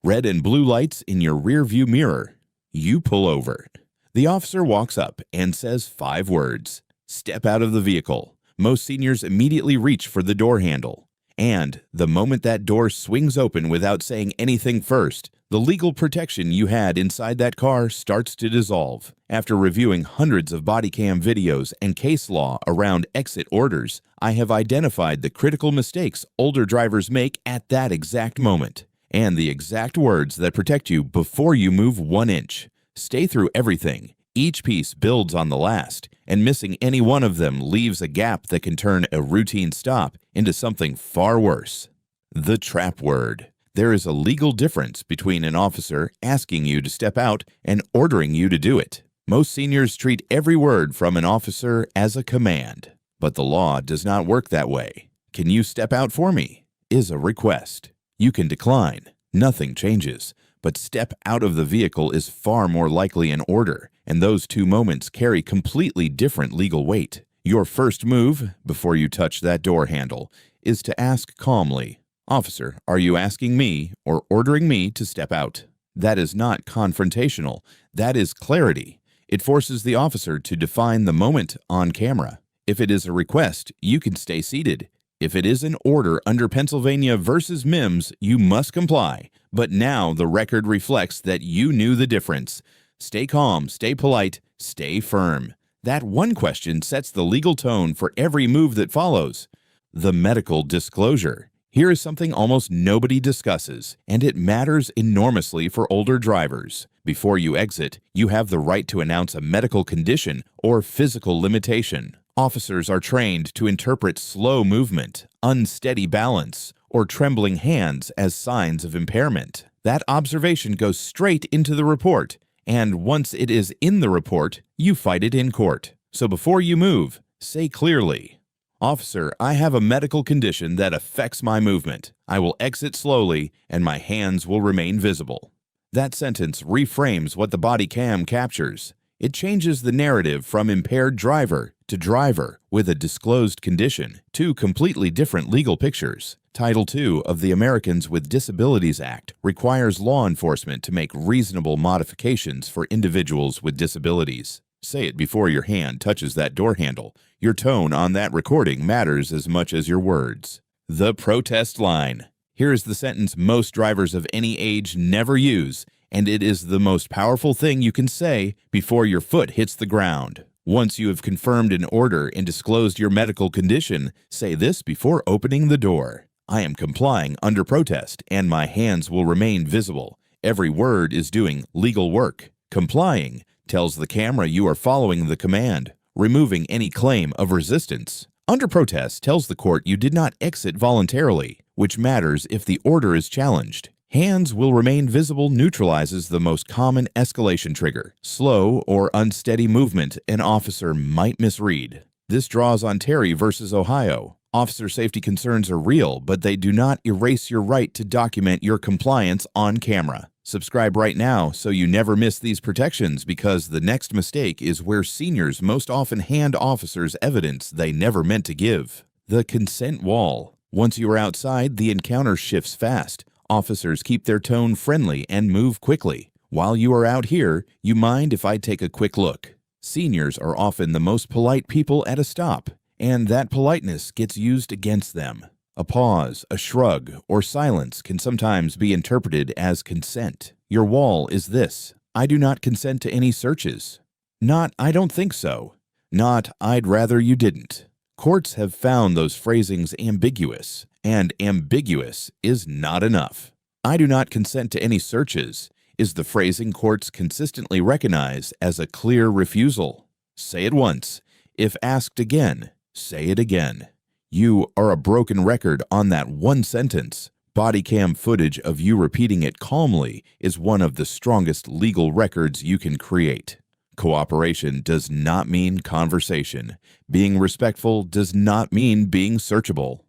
Red and blue lights in your rearview mirror. You pull over. The officer walks up and says 5 words. Step out of the vehicle. Most seniors immediately reach for the door handle. And the moment that door swings open without saying anything first, the legal protection you had inside that car starts to dissolve. After reviewing hundreds of body cam videos and case law around exit orders, I have identified the critical mistakes older drivers make at that exact moment, and the exact words that protect you before you move 1 inch. Stay through everything. Each piece builds on the last, and missing any one of them leaves a gap that can turn a routine stop into something far worse. The trap word. There is a legal difference between an officer asking you to step out and ordering you to do it. Most seniors treat every word from an officer as a command, but the law does not work that way. "Can you step out for me?" is a request. You can decline. Nothing changes. But step out of the vehicle is far more likely an order, and those 2 moments carry completely different legal weight. Your first move, before you touch that door handle, is to ask calmly, "Officer, are you asking me or ordering me to step out?" That is not confrontational. That is clarity. It forces the officer to define the moment on camera. If it is a request, you can stay seated. If it is an order under Pennsylvania versus Mimms, you must comply. But now the record reflects that you knew the difference. Stay calm, stay polite, stay firm. That one question sets the legal tone for every move that follows. The medical disclosure. Here is something almost nobody discusses, and it matters enormously for older drivers. Before you exit, you have the right to announce a medical condition or physical limitation. Officers are trained to interpret slow movement, unsteady balance, or trembling hands as signs of impairment. That observation goes straight into the report, and once it is in the report, you fight it in court. So before you move, say clearly, "Officer, I have a medical condition that affects my movement. I will exit slowly, and my hands will remain visible." That sentence reframes what the body cam captures. It changes the narrative from impaired driver to driver with a disclosed condition, 2 completely different legal pictures. Title II of the Americans with Disabilities Act requires law enforcement to make reasonable modifications for individuals with disabilities. Say it before your hand touches that door handle. Your tone on that recording matters as much as your words. The protest line. Here is the sentence most drivers of any age never use, and it is the most powerful thing you can say before your foot hits the ground. Once you have confirmed an order and disclosed your medical condition, say this before opening the door. "I am complying under protest, and my hands will remain visible." Every word is doing legal work. Complying tells the camera you are following the command, removing any claim of resistance. Under protest tells the court you did not exit voluntarily, which matters if the order is challenged. Hands will remain visible neutralizes the most common escalation trigger. Slow or unsteady movement an officer might misread. This draws on Terry versus Ohio. Officer safety concerns are real, but they do not erase your right to document your compliance on camera. Subscribe right now so you never miss these protections, because the next mistake is where seniors most often hand officers evidence they never meant to give. The consent wall. Once you are outside, the encounter shifts fast. Officers keep their tone friendly and move quickly. While you are out here, you mind if I take a quick look? Seniors are often the most polite people at a stop, and that politeness gets used against them. A pause, a shrug, or silence can sometimes be interpreted as consent. Your wall is this: "I do not consent to any searches." Not "I don't think so." Not "I'd rather you didn't." Courts have found those phrasings ambiguous, and ambiguous is not enough. "I do not consent to any searches" is the phrasing courts consistently recognize as a clear refusal. Say it once. If asked again, say it again. You are a broken record on that one sentence. Body cam footage of you repeating it calmly is one of the strongest legal records you can create. Cooperation does not mean conversation. Being respectful does not mean being searchable.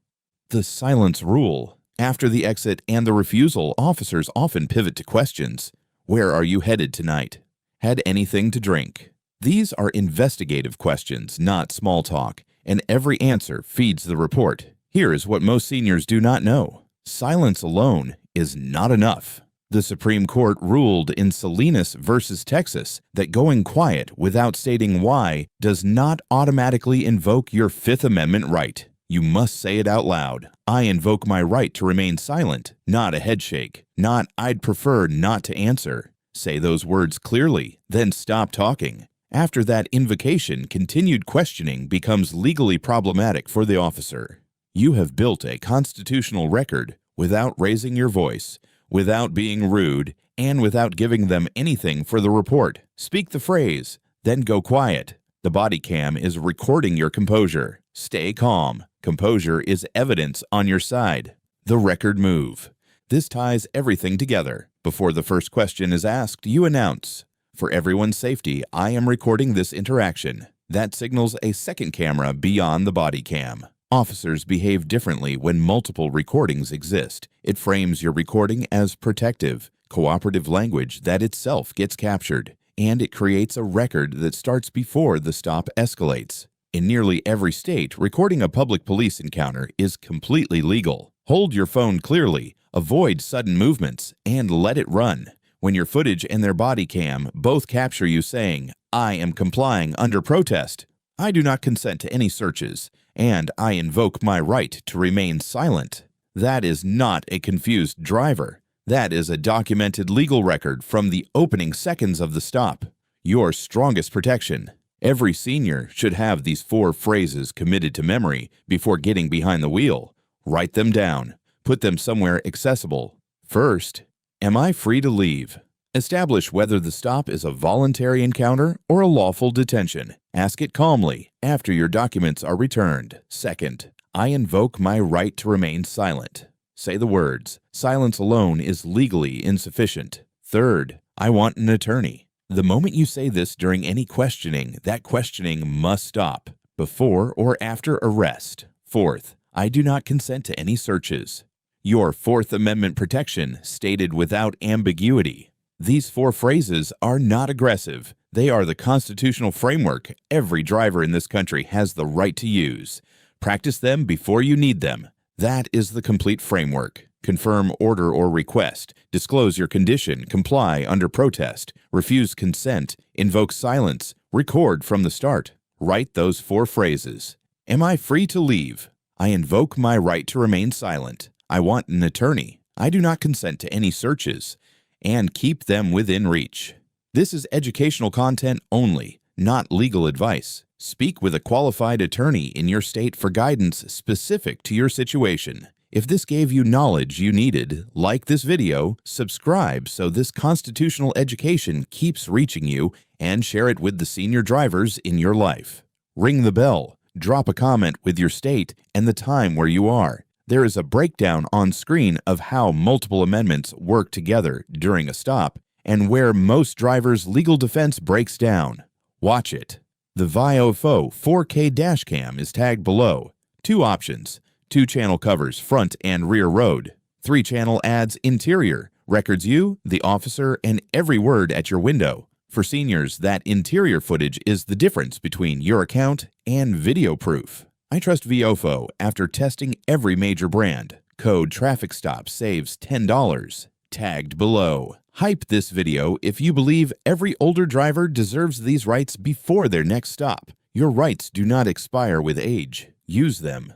The silence rule. After the exit and the refusal, officers often pivot to questions. Where are you headed tonight? Had anything to drink? These are investigative questions, not small talk, and every answer feeds the report. Here is what most seniors do not know. Silence alone is not enough. The Supreme Court ruled in Salinas versus Texas that going quiet without stating why does not automatically invoke your Fifth Amendment right. You must say it out loud. I invoke my right to remain silent, not a headshake, not I'd prefer not to answer. Say those words clearly, then stop talking. After that invocation, continued questioning becomes legally problematic for the officer. You have built a constitutional record without raising your voice, without being rude, and without giving them anything for the report. Speak the phrase, then go quiet. The body cam is recording your composure. Stay calm. Composure is evidence on your side. The record move. This ties everything together. Before the first question is asked, you announce, "For everyone's safety, I am recording this interaction." That signals a second camera beyond the body cam. Officers behave differently when multiple recordings exist. It frames your recording as protective, cooperative language that itself gets captured, and it creates a record that starts before the stop escalates. In nearly every state, recording a public police encounter is completely legal. Hold your phone clearly, avoid sudden movements, and let it run. When your footage and their body cam both capture you saying, "I am complying under protest," "I do not consent to any searches," and "I invoke my right to remain silent," that is not a confused driver. That is a documented legal record from the opening seconds of the stop. Your strongest protection. Every senior should have these 4 phrases committed to memory before getting behind the wheel. Write them down. Put them somewhere accessible. First, am I free to leave? Establish whether the stop is a voluntary encounter or a lawful detention. Ask it calmly after your documents are returned. Second, I invoke my right to remain silent. Say the words. Silence alone is legally insufficient. Third, I want an attorney. The moment you say this during any questioning, that questioning must stop, before or after arrest. Fourth, I do not consent to any searches. Your Fourth Amendment protection stated without ambiguity. These 4 phrases are not aggressive. They are the constitutional framework every driver in this country has the right to use. Practice them before you need them. That is the complete framework. Confirm order or request. Disclose your condition. Comply under protest. Refuse consent. Invoke silence. Record from the start. Write those 4 phrases. Am I free to leave? I invoke my right to remain silent. I want an attorney. I do not consent to any searches. And keep them within reach. This is educational content only, not legal advice. Speak with a qualified attorney in your state for guidance specific to your situation. If this gave you knowledge you needed, like this video, subscribe so this constitutional education keeps reaching you, and share it with the senior drivers in your life. Ring the bell, drop a comment with your state and the time where you are. There is a breakdown on screen of how multiple amendments work together during a stop and where most drivers' legal defense breaks down. Watch it. The VIOFO 4K dashcam is tagged below. 2 options. 2 channel covers front and rear road. 3 channel adds interior, records you, the officer, and every word at your window. For seniors, that interior footage is the difference between your account and video proof. I trust VIOFO after testing every major brand. Code Traffic Stop saves $10. Tagged below. Hype this video if you believe every older driver deserves these rights before their next stop. Your rights do not expire with age. Use them.